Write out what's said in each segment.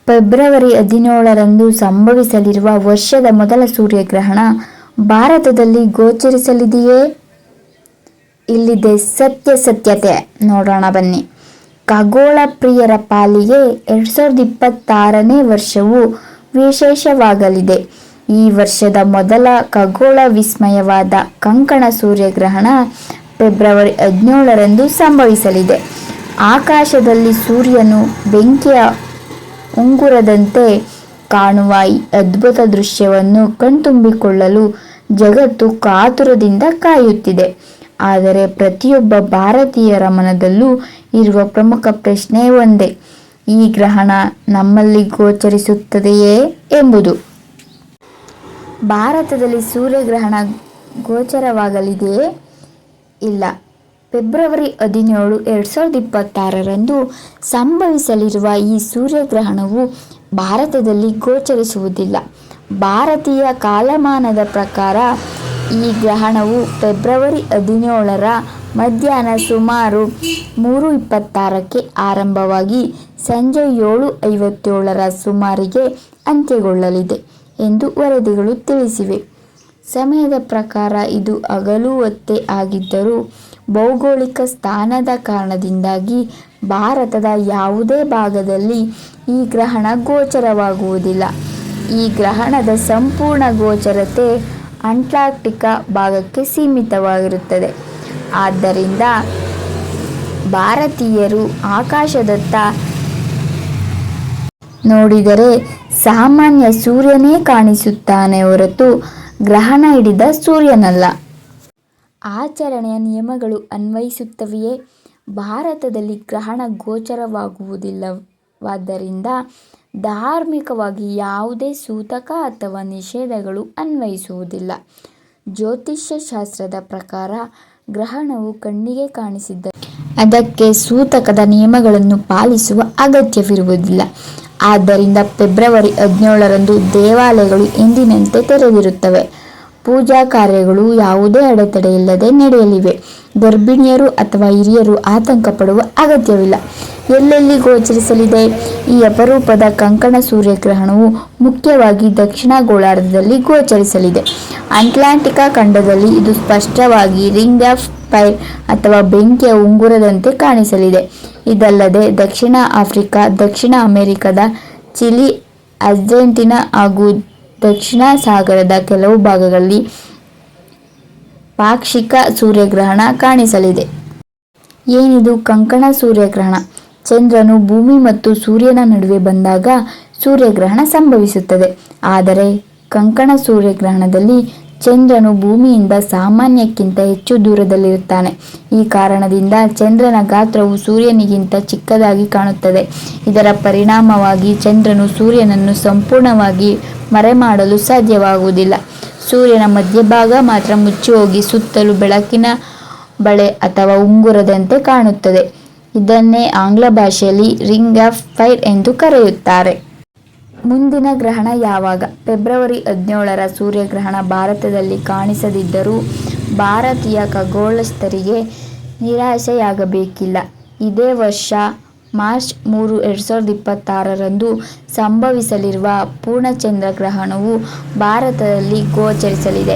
February 17ರಂದು ಸಂಭವಿಸಲಿರುವ ವರ್ಷದ ಮೊದಲ ಸೂರ್ಯಗ್ರಹಣ ಭಾರತದಲ್ಲಿ ಗೋಚರಿಸಲಿದೆಯೇ? ಇಲ್ಲಿದೆ ಸತ್ಯತೆ. ನೋಡೋಣ ಬನ್ನಿ. ಖಗೋಳ ಪ್ರಿಯರ ಪಾಲಿಗೆ 2026ನೇ ವರ್ಷವು ವಿಶೇಷವಾಗಲಿದೆ. ಈ ವರ್ಷದ ಮೊದಲ ಖಗೋಳ ವಿಸ್ಮಯವಾದ ಕಂಕಣ ಸೂರ್ಯಗ್ರಹಣ ಫೆಬ್ರವರಿ 17ರಂದು ಸಂಭವಿಸಲಿದೆ. ಆಕಾಶದಲ್ಲಿ ಸೂರ್ಯನು ಬೆಂಕಿಯ ಉಂಗುರದಂತೆ ಕಾಣುವ ಈ ಅದ್ಭುತ ದೃಶ್ಯವನ್ನು ಕಣ್ತುಂಬಿಕೊಳ್ಳಲು ಜಗತ್ತು ಕಾತುರದಿಂದ ಕಾಯುತ್ತಿದೆ. ಆದರೆ ಪ್ರತಿಯೊಬ್ಬ ಭಾರತೀಯರ ಮನದಲ್ಲೂ ಇರುವ ಪ್ರಮುಖ ಪ್ರಶ್ನೆ ಒಂದೇ: ಈ ಗ್ರಹಣ ನಮ್ಮಲ್ಲಿ ಗೋಚರಿಸುತ್ತದೆಯೇ ಎಂಬುದು. ಭಾರತದಲ್ಲಿ ಸೂರ್ಯಗ್ರಹಣ ಗೋಚರವಾಗಲಿದೆಯೇ? ಇಲ್ಲ. ಫೆಬ್ರವರಿ 17, 2026ರಂದು ಸಂಭವಿಸಲಿರುವ ಈ ಸೂರ್ಯಗ್ರಹಣವು ಭಾರತದಲ್ಲಿ ಗೋಚರಿಸುವುದಿಲ್ಲ. ಭಾರತೀಯ ಕಾಲಮಾನದ ಪ್ರಕಾರ ಈ ಗ್ರಹಣವು ಫೆಬ್ರವರಿ 17ರ ಮಧ್ಯಾಹ್ನ ಸುಮಾರು 3:26ಕ್ಕೆ ಆರಂಭವಾಗಿ ಸಂಜೆ 7:57ರ ಸುಮಾರಿಗೆ ಅಂತ್ಯಗೊಳ್ಳಲಿದೆ ಎಂದು ವರದಿಗಳು ತಿಳಿಸಿವೆ. ಸಮಯದ ಪ್ರಕಾರ ಇದು ಹಗಲು ಹೊತ್ತೇ ಆಗಿದ್ದರೂ ಭೌಗೋಳಿಕ ಸ್ಥಾನದ ಕಾರಣದಿಂದಾಗಿ ಭಾರತದ ಯಾವುದೇ ಭಾಗದಲ್ಲಿ ಈ ಗ್ರಹಣ ಗೋಚರವಾಗುವುದಿಲ್ಲ. ಈ ಗ್ರಹಣದ ಸಂಪೂರ್ಣ ಗೋಚರತೆ ಅಂಟಾರ್ಕ್ಟಿಕಾ ಭಾಗಕ್ಕೆ ಸೀಮಿತವಾಗಿರುತ್ತದೆ. ಆದ್ದರಿಂದ ಭಾರತೀಯರು ಆಕಾಶದತ್ತ ನೋಡಿದರೆ ಸಾಮಾನ್ಯ ಸೂರ್ಯನೇ ಕಾಣಿಸುತ್ತಾನೆ ಹೊರತು ಗ್ರಹಣ ಹಿಡಿದ ಸೂರ್ಯನಲ್ಲ. ಆಚರಣೆಯ ನಿಯಮಗಳು ಅನ್ವಯಿಸುತ್ತವೆಯೇ? ಭಾರತದಲ್ಲಿ ಗ್ರಹಣ ಗೋಚರವಾಗುವುದಿಲ್ಲವಾದ್ದರಿಂದ ಧಾರ್ಮಿಕವಾಗಿ ಯಾವುದೇ ಸೂತಕ ಅಥವಾ ನಿಷೇಧಗಳು ಅನ್ವಯಿಸುವುದಿಲ್ಲ. ಜ್ಯೋತಿಷ್ಯ ಶಾಸ್ತ್ರದ ಪ್ರಕಾರ ಗ್ರಹಣವು ಕಣ್ಣಿಗೆ ಕಾಣಿಸಿದ್ದರೆ ಅದಕ್ಕೆ ಸೂತಕದ ನಿಯಮಗಳನ್ನು ಪಾಲಿಸುವ ಅಗತ್ಯವಿರುವುದಿಲ್ಲ. ಆದ್ದರಿಂದ ಫೆಬ್ರವರಿ 17ರಂದು ದೇವಾಲಯಗಳು ಎಂದಿನಂತೆ ತೆರೆದಿರುತ್ತವೆ. ಪೂಜಾ ಕಾರ್ಯಗಳು ಯಾವುದೇ ಅಡೆತಡೆಯಿಲ್ಲದೆ ನಡೆಯಲಿವೆ. ಗರ್ಭಿಣಿಯರು ಅಥವಾ ಹಿರಿಯರು ಆತಂಕ ಪಡುವ ಅಗತ್ಯವಿಲ್ಲ. ಎಲ್ಲೆಲ್ಲಿ ಗೋಚರಿಸಲಿದೆ? ಈ ಅಪರೂಪದ ಕಂಕಣ ಸೂರ್ಯಗ್ರಹಣವು ಮುಖ್ಯವಾಗಿ ದಕ್ಷಿಣ ಗೋಳಾರ್ಧದಲ್ಲಿ ಗೋಚರಿಸಲಿದೆ. ಅಟ್ಲಾಂಟಿಕಾ ಖಂಡದಲ್ಲಿ ಇದು ಸ್ಪಷ್ಟವಾಗಿ ರಿಂಗ್ ಆಫ್ ಫೈರ್ ಅಥವಾ ಬೆಂಕಿಯ ಉಂಗುರದಂತೆ ಕಾಣಿಸಲಿದೆ. ಇದಲ್ಲದೆ ದಕ್ಷಿಣ ಆಫ್ರಿಕಾ, ದಕ್ಷಿಣ ಅಮೆರಿಕದ ಚಿಲಿ, ಅರ್ಜೆಂಟೀನಾ ಹಾಗೂ ದಕ್ಷಿಣ ಸಾಗರದ ಕೆಲವು ಭಾಗಗಳಲ್ಲಿ ಪಾಕ್ಷಿಕ ಸೂರ್ಯಗ್ರಹಣ ಕಾಣಿಸಲಿದೆ. ಏನಿದು ಕಂಕಣ ಸೂರ್ಯಗ್ರಹಣ? ಚಂದ್ರನು ಭೂಮಿ ಮತ್ತು ಸೂರ್ಯನ ನಡುವೆ ಬಂದಾಗ ಸೂರ್ಯಗ್ರಹಣ ಸಂಭವಿಸುತ್ತದೆ. ಆದರೆ ಕಂಕಣ ಸೂರ್ಯಗ್ರಹಣದಲ್ಲಿ ಚಂದ್ರನು ಭೂಮಿಯಿಂದ ಸಾಮಾನ್ಯಕ್ಕಿಂತ ಹೆಚ್ಚು ದೂರದಲ್ಲಿರುತ್ತಾನೆ. ಈ ಕಾರಣದಿಂದ ಚಂದ್ರನ ಗಾತ್ರವು ಸೂರ್ಯನಿಗಿಂತ ಚಿಕ್ಕದಾಗಿ ಕಾಣುತ್ತದೆ. ಇದರ ಪರಿಣಾಮವಾಗಿ ಚಂದ್ರನು ಸೂರ್ಯನನ್ನು ಸಂಪೂರ್ಣವಾಗಿ ಮರೆಮಾಡಲು ಸಾಧ್ಯವಾಗುವುದಿಲ್ಲ. ಸೂರ್ಯನ ಮಧ್ಯಭಾಗ ಮಾತ್ರ ಮುಚ್ಚಿಹೋಗಿ ಸುತ್ತಲೂ ಬೆಳಕಿನ ಬಳೆ ಅಥವಾ ಉಂಗುರದಂತೆ ಕಾಣುತ್ತದೆ. ಇದನ್ನೇ ಆಂಗ್ಲ ಭಾಷೆಯಲ್ಲಿ ರಿಂಗ್ ಆಫ್ ಫೈರ್ ಎಂದು ಕರೆಯುತ್ತಾರೆ. ಮುಂದಿನ ಗ್ರಹಣ ಯಾವಾಗ? ಫೆಬ್ರವರಿ 17ರ ಸೂರ್ಯಗ್ರಹಣ ಭಾರತದಲ್ಲಿ ಕಾಣಿಸದಿದ್ದರೂ ಭಾರತೀಯ ಖಗೋಳಸ್ಥರಿಗೆ ನಿರಾಶೆಯಾಗಬೇಕಿಲ್ಲ. ಇದೇ ವರ್ಷ ಮಾರ್ಚ್ 3, 2026ರಂದು ಸಂಭವಿಸಲಿರುವ ಪೂರ್ಣಚಂದ್ರ ಗ್ರಹಣವು ಭಾರತದಲ್ಲಿ ಗೋಚರಿಸಲಿದೆ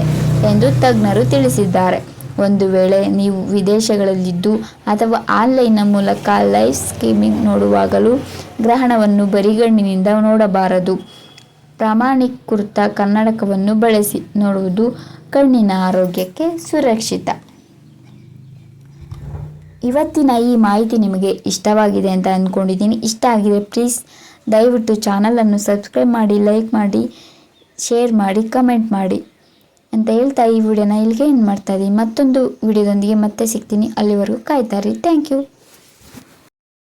ಎಂದು ತಜ್ಞರು ತಿಳಿಸಿದ್ದಾರೆ. ಒಂದು ವೇಳೆ ನೀವು ವಿದೇಶಗಳಲ್ಲಿದ್ದು ಅಥವಾ ಆನ್ಲೈನ್ನ ಮೂಲಕ ಲೈವ್ ಸ್ಟ್ರೀಮಿಂಗ್ ನೋಡುವಾಗಲೂ ಗ್ರಹಣವನ್ನು ಬರಿಗಣ್ಣಿನಿಂದ ನೋಡಬಾರದು. ಪ್ರಮಾಣೀಕೃತ ಕನ್ನಡಕವನ್ನು ಬಳಸಿ ನೋಡುವುದು ಕಣ್ಣಿನ ಆರೋಗ್ಯಕ್ಕೆ ಸುರಕ್ಷಿತ. ಇವತ್ತಿನ ಈ ಮಾಹಿತಿ ನಿಮಗೆ ಇಷ್ಟವಾಗಿದೆ ಅಂತ ಅಂದ್ಕೊಂಡಿದ್ದೀನಿ. ಇಷ್ಟ ಆಗಿದೆ ಪ್ಲೀಸ್ ದಯವಿಟ್ಟು ಚಾನಲನ್ನು ಸಬ್ಸ್ಕ್ರೈಬ್ ಮಾಡಿ, ಲೈಕ್ ಮಾಡಿ, ಶೇರ್ ಮಾಡಿ, ಕಮೆಂಟ್ ಮಾಡಿ ಅಂತ ಹೇಳ್ತಾ ಈ ವಿಡಿಯೋನ ಇಲ್ಲಿಗೆ ಎಂಡ್ ಮಾಡ್ತಾ ಇದ್ದೀನಿ. ಮತ್ತೊಂದು ವಿಡಿಯೋದೊಂದಿಗೆ ಮತ್ತೆ ಸಿಗ್ತೀನಿ. ಅಲ್ಲಿವರೆಗೂ ಕಾಯ್ತಾ ಇರಿ. Thank you.